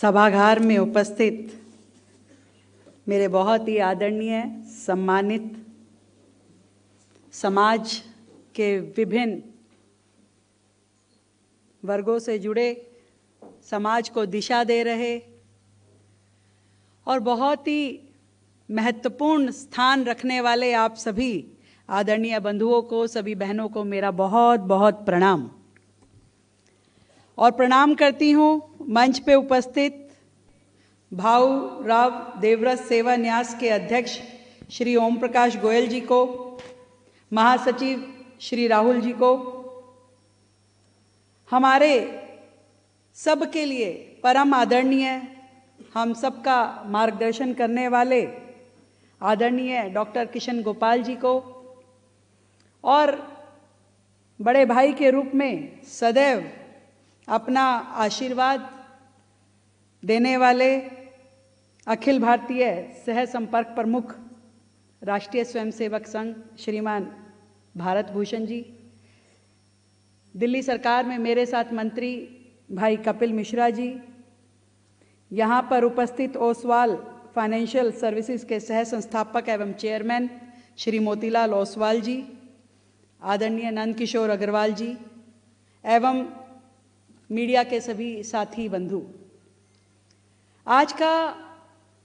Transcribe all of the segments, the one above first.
सभागार में उपस्थित मेरे बहुत ही आदरणीय सम्मानित समाज के विभिन्न वर्गों से जुड़े, समाज को दिशा दे रहे और बहुत ही महत्वपूर्ण स्थान रखने वाले आप सभी आदरणीय बंधुओं को, सभी बहनों को मेरा बहुत बहुत प्रणाम। और प्रणाम करती हूँ मंच पे उपस्थित भाऊ राव देवव्रत सेवा न्यास के अध्यक्ष श्री ओम प्रकाश गोयल जी को, महासचिव श्री राहुल जी को, हमारे सबके लिए परम आदरणीय, हम सबका मार्गदर्शन करने वाले आदरणीय डॉक्टर किशन गोपाल जी को, और बड़े भाई के रूप में सदैव अपना आशीर्वाद देने वाले अखिल भारतीय सह संपर्क प्रमुख राष्ट्रीय स्वयंसेवक संघ श्रीमान भारत भूषण जी, दिल्ली सरकार में मेरे साथ मंत्री भाई कपिल मिश्रा जी, यहाँ पर उपस्थित ओसवाल फाइनेंशियल सर्विसेज के सह संस्थापक एवं चेयरमैन श्री मोतीलाल ओसवाल जी, आदरणीय नंद किशोर अग्रवाल जी एवं मीडिया के सभी साथी बंधु। आज का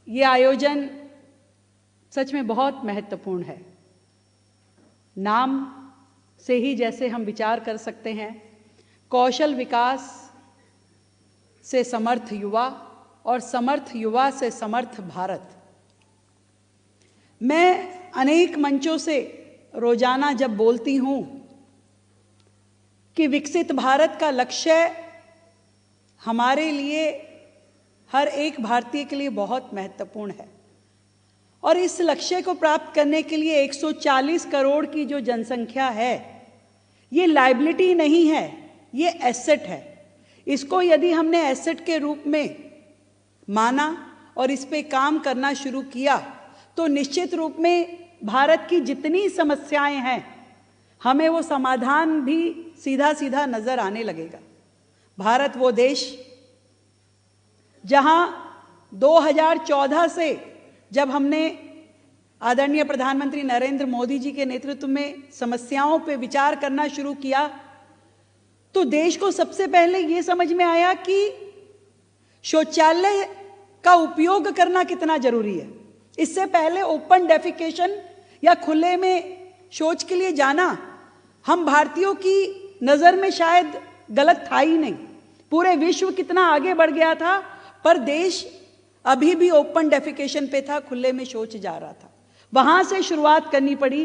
ये आयोजन सच में बहुत महत्वपूर्ण है। नाम से ही जैसे हम विचार कर सकते हैं, कौशल विकास से समर्थ युवा और समर्थ युवा से समर्थ भारत। मैं अनेक मंचों से रोजाना जब बोलती हूं कि विकसित भारत का लक्ष्य हमारे लिए, हर एक भारतीय के लिए बहुत महत्वपूर्ण है, और इस लक्ष्य को प्राप्त करने के लिए 140 करोड़ की जो जनसंख्या है, ये लायबिलिटी नहीं है, ये एसेट है। इसको यदि हमने एसेट के रूप में माना और इस पे काम करना शुरू किया तो निश्चित रूप में भारत की जितनी समस्याएं हैं, हमें वो समाधान भी सीधा सीधा नजर आने लगेगा। भारत वो देश जहां 2014 से जब हमने आदरणीय प्रधानमंत्री नरेंद्र मोदी जी के नेतृत्व में समस्याओं पे विचार करना शुरू किया, तो देश को सबसे पहले ये समझ में आया कि शौचालय का उपयोग करना कितना जरूरी है। इससे पहले ओपन डेफिकेशन या खुले में शौच के लिए जाना हम भारतीयों की नजर में शायद गलत था ही नहीं। पूरे विश्व कितना आगे बढ़ गया था, पर देश अभी भी ओपन डेफिकेशन पे था, खुले में शौच जा रहा था। वहां से शुरुआत करनी पड़ी।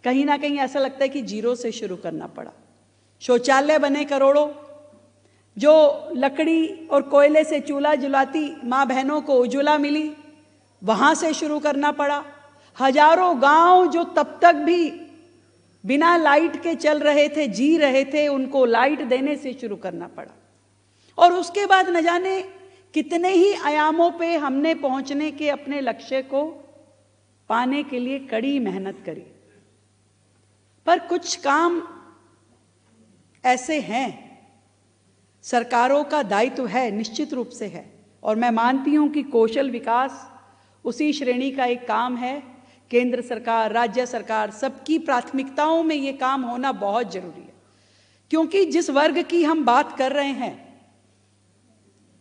कहीं ना कहीं ऐसा लगता है कि जीरो से शुरू करना पड़ा। शौचालय बने करोड़ों, जो लकड़ी और कोयले से चूल्हा जलाती माँ बहनों को उज्ज्वला मिली, वहां से शुरू करना पड़ा। हजारों गांव जो तब तक भी बिना लाइट के चल रहे थे, जी रहे थे, उनको लाइट देने से शुरू करना पड़ा। और उसके बाद न जाने कितने ही आयामों पे हमने पहुंचने के अपने लक्ष्य को पाने के लिए कड़ी मेहनत करी। पर कुछ काम ऐसे हैं, सरकारों का दायित्व है, निश्चित रूप से है, और मैं मानती हूं कि कौशल विकास उसी श्रेणी का एक काम है। केंद्र सरकार, राज्य सरकार, सबकी प्राथमिकताओं में ये काम होना बहुत जरूरी है। क्योंकि जिस वर्ग की हम बात कर रहे हैं,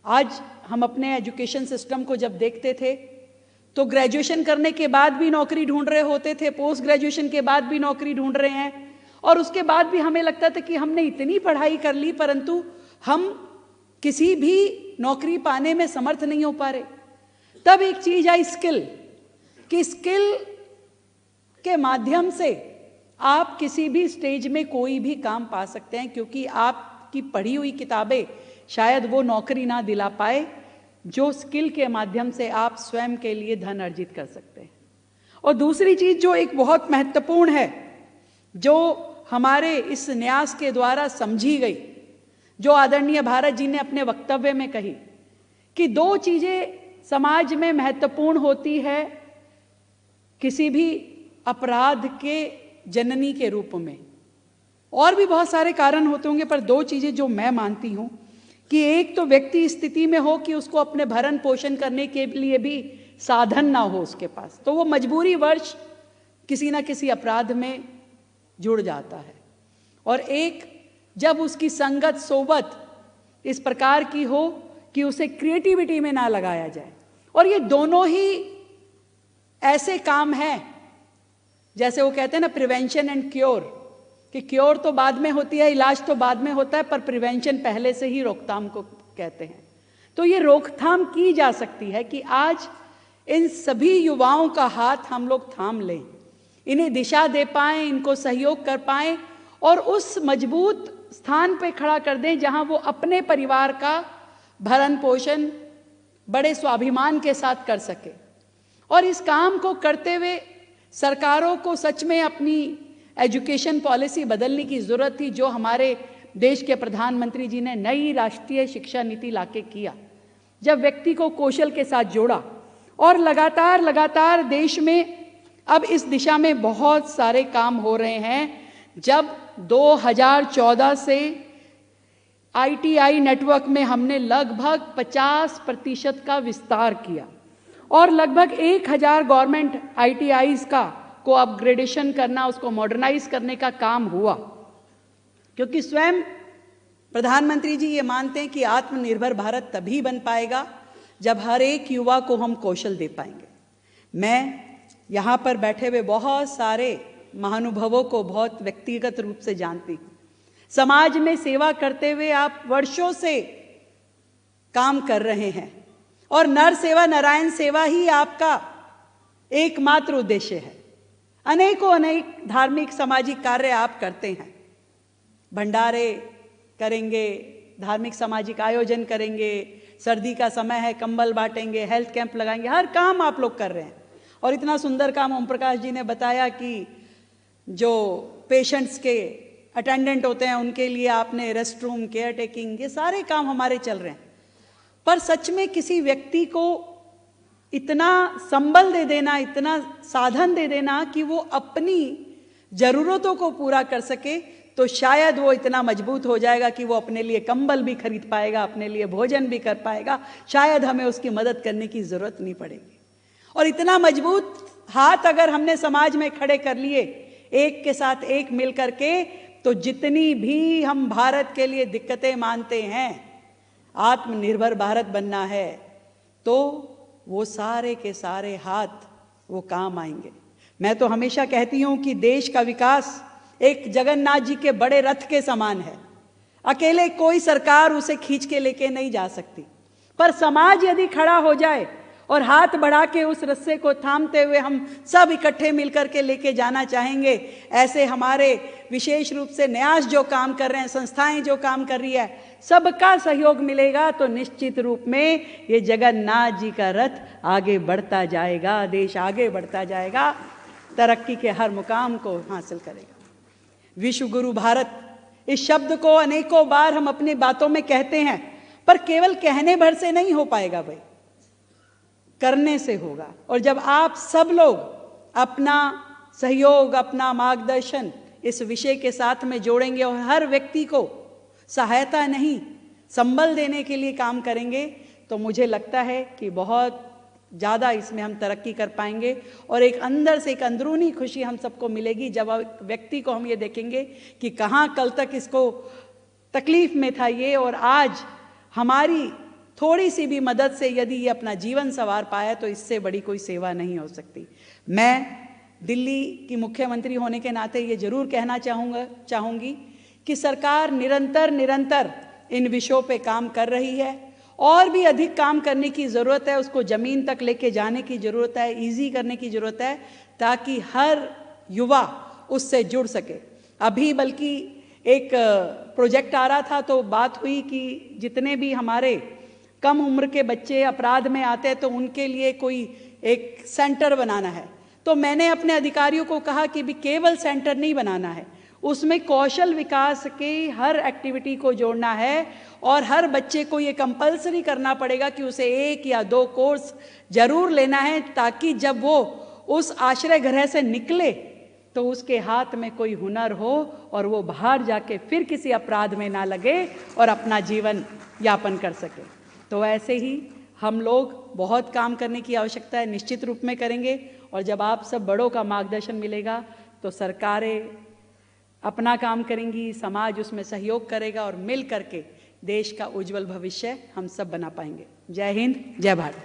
आज हम अपने एजुकेशन सिस्टम को जब देखते थे तो ग्रेजुएशन करने के बाद भी नौकरी ढूंढ रहे होते थे, पोस्ट ग्रेजुएशन के बाद भी नौकरी ढूंढ रहे हैं, और उसके बाद भी हमें लगता था कि हमने इतनी पढ़ाई कर ली परंतु हम किसी भी नौकरी पाने में समर्थ नहीं हो पा रहे। तब एक चीज आई स्किल, कि स्किल के माध्यम से आप किसी भी स्टेज में कोई भी काम पा सकते हैं, क्योंकि आपकी पढ़ी हुई किताबें शायद वो नौकरी ना दिला पाए जो स्किल के माध्यम से आप स्वयं के लिए धन अर्जित कर सकते हैं। और दूसरी चीज जो एक बहुत महत्वपूर्ण है, जो हमारे इस न्यास के द्वारा समझी गई, जो आदरणीय भारत जी ने अपने वक्तव्य में कही कि दो चीजें समाज में महत्वपूर्ण होती है किसी भी अपराध के जननी के रूप में। और भी बहुत सारे कारण होते होंगे, पर दो चीजें जो मैं मानती हूं कि एक तो व्यक्ति इस स्थिति में हो कि उसको अपने भरण पोषण करने के लिए भी साधन ना हो उसके पास, तो वो मजबूरी वर्ष किसी ना किसी अपराध में जुड़ जाता है। और एक जब उसकी संगत सोबत इस प्रकार की हो कि उसे क्रिएटिविटी में ना लगाया जाए, और ये दोनों ही ऐसे काम हैं, जैसे वो कहते हैं ना प्रिवेंशन एंड क्योर, कि क्योर तो बाद में होती है, इलाज तो बाद में होता है, पर प्रिवेंशन पहले से ही रोकथाम को कहते हैं। तो ये रोकथाम की जा सकती है कि आज इन सभी युवाओं का हाथ हम लोग थाम लें, इन्हें दिशा दे पाएं, इनको सहयोग कर पाएं और उस मजबूत स्थान पे खड़ा कर दें जहां वो अपने परिवार का भरण पोषण बड़े स्वाभिमान के साथ कर सके। और इस काम को करते हुए सरकारों को सच में अपनी एजुकेशन पॉलिसी बदलने की जरूरत थी, जो हमारे देश के प्रधानमंत्री जी ने नई राष्ट्रीय शिक्षा नीति लाके किया, जब व्यक्ति को कौशल के साथ जोड़ा। और लगातार देश में अब इस दिशा में बहुत सारे काम हो रहे हैं। जब 2014 से ITI नेटवर्क में हमने लगभग 50% का विस्तार किया और लगभग 1000 गवर्नमेंट ITIs को अपग्रेडेशन करना, उसको मॉडर्नाइज करने का काम हुआ, क्योंकि स्वयं प्रधानमंत्री जी ये मानते हैं कि आत्मनिर्भर भारत तभी बन पाएगा जब हर एक युवा को हम कौशल दे पाएंगे। मैं यहाँ पर बैठे हुए बहुत सारे महानुभावों को बहुत व्यक्तिगत रूप से जानती हूँ। समाज में सेवा करते हुए आप वर्षों से काम कर रहे हैं और नर सेवा नारायण सेवा ही आपका एकमात्र उद्देश्य है। अनेक धार्मिक सामाजिक कार्य आप करते हैं, भंडारे करेंगे, धार्मिक सामाजिक आयोजन करेंगे, सर्दी का समय है कंबल बांटेंगे, हेल्थ कैंप लगाएंगे, हर काम आप लोग कर रहे हैं। और इतना सुंदर काम ओम प्रकाश जी ने बताया कि जो पेशेंट्स के अटेंडेंट होते हैं उनके लिए आपने रेस्ट रूम, केयर टेकिंग, ये सारे काम हमारे चल रहे हैं। पर सच में किसी व्यक्ति को इतना संबल दे देना, इतना साधन दे देना कि वो अपनी जरूरतों को पूरा कर सके, तो शायद वो इतना मजबूत हो जाएगा कि वो अपने लिए कंबल भी खरीद पाएगा, अपने लिए भोजन भी कर पाएगा, शायद हमें उसकी मदद करने की जरूरत नहीं पड़ेगी। और इतना मजबूत हाथ अगर हमने समाज में खड़े कर लिए एक के साथ एक मिल करके, तो जितनी भी हम भारत के लिए दिक्कतें मानते हैं, आत्मनिर्भर भारत बनना है, तो वो सारे के सारे हाथ वो काम आएंगे। मैं तो हमेशा कहती हूँ कि देश का विकास एक जगन्नाथ जी के बड़े रथ के समान है, अकेले कोई सरकार उसे खींच के लेके नहीं जा सकती, पर समाज यदि खड़ा हो जाए और हाथ बढ़ा के उस रस्से को थामते हुए हम सब इकट्ठे मिलकर के लेके जाना चाहेंगे, ऐसे हमारे विशेष रूप से न्यास जो काम कर रहे हैं, संस्थाएं जो काम कर रही है, सबका सहयोग मिलेगा, तो निश्चित रूप में ये जगन्नाथ जी का रथ आगे बढ़ता जाएगा, देश आगे बढ़ता जाएगा, तरक्की के हर मुकाम को हासिल करेगा। विश्व गुरु भारत, इस शब्द को अनेकों बार हम अपनी बातों में कहते हैं, पर केवल कहने भर से नहीं हो पाएगा भाई, करने से होगा। और जब आप सब लोग अपना सहयोग, अपना मार्गदर्शन इस विषय के साथ में जोड़ेंगे और हर व्यक्ति को सहायता नहीं संबल देने के लिए काम करेंगे, तो मुझे लगता है कि बहुत ज़्यादा इसमें हम तरक्की कर पाएंगे और एक अंदर से एक अंदरूनी खुशी हम सबको मिलेगी जब व्यक्ति को हम ये देखेंगे कि कहाँ कल तक इसको तकलीफ में था ये, और आज हमारी थोड़ी सी भी मदद से यदि ये अपना जीवन संवार पाया, तो इससे बड़ी कोई सेवा नहीं हो सकती। मैं दिल्ली की मुख्यमंत्री होने के नाते ये जरूर कहना चाहूँगी कि सरकार निरंतर इन विषयों पे काम कर रही है, और भी अधिक काम करने की ज़रूरत है, उसको ज़मीन तक लेके जाने की ज़रूरत है, ईजी करने की ज़रूरत है, ताकि हर युवा उससे जुड़ सके। अभी बल्कि एक प्रोजेक्ट आ रहा था, तो बात हुई कि जितने भी हमारे कम उम्र के बच्चे अपराध में आते हैं, तो उनके लिए कोई एक सेंटर बनाना है। तो मैंने अपने अधिकारियों को कहा कि भी केवल सेंटर नहीं बनाना है, उसमें कौशल विकास की हर एक्टिविटी को जोड़ना है, और हर बच्चे को ये कंपलसरी करना पड़ेगा कि उसे 1 या 2 कोर्स जरूर लेना है, ताकि जब वो उस आश्रय गृह से निकले तो उसके हाथ में कोई हुनर हो और वो बाहर जाके फिर किसी अपराध में ना लगे और अपना जीवन यापन कर सके। तो ऐसे ही हम लोग बहुत काम करने की आवश्यकता है, निश्चित रूप में करेंगे। और जब आप सब बड़ों का मार्गदर्शन मिलेगा तो सरकारें अपना काम करेंगी, समाज उसमें सहयोग करेगा और मिल करके देश का उज्जवल भविष्य हम सब बना पाएंगे। जय हिंद, जय भारत।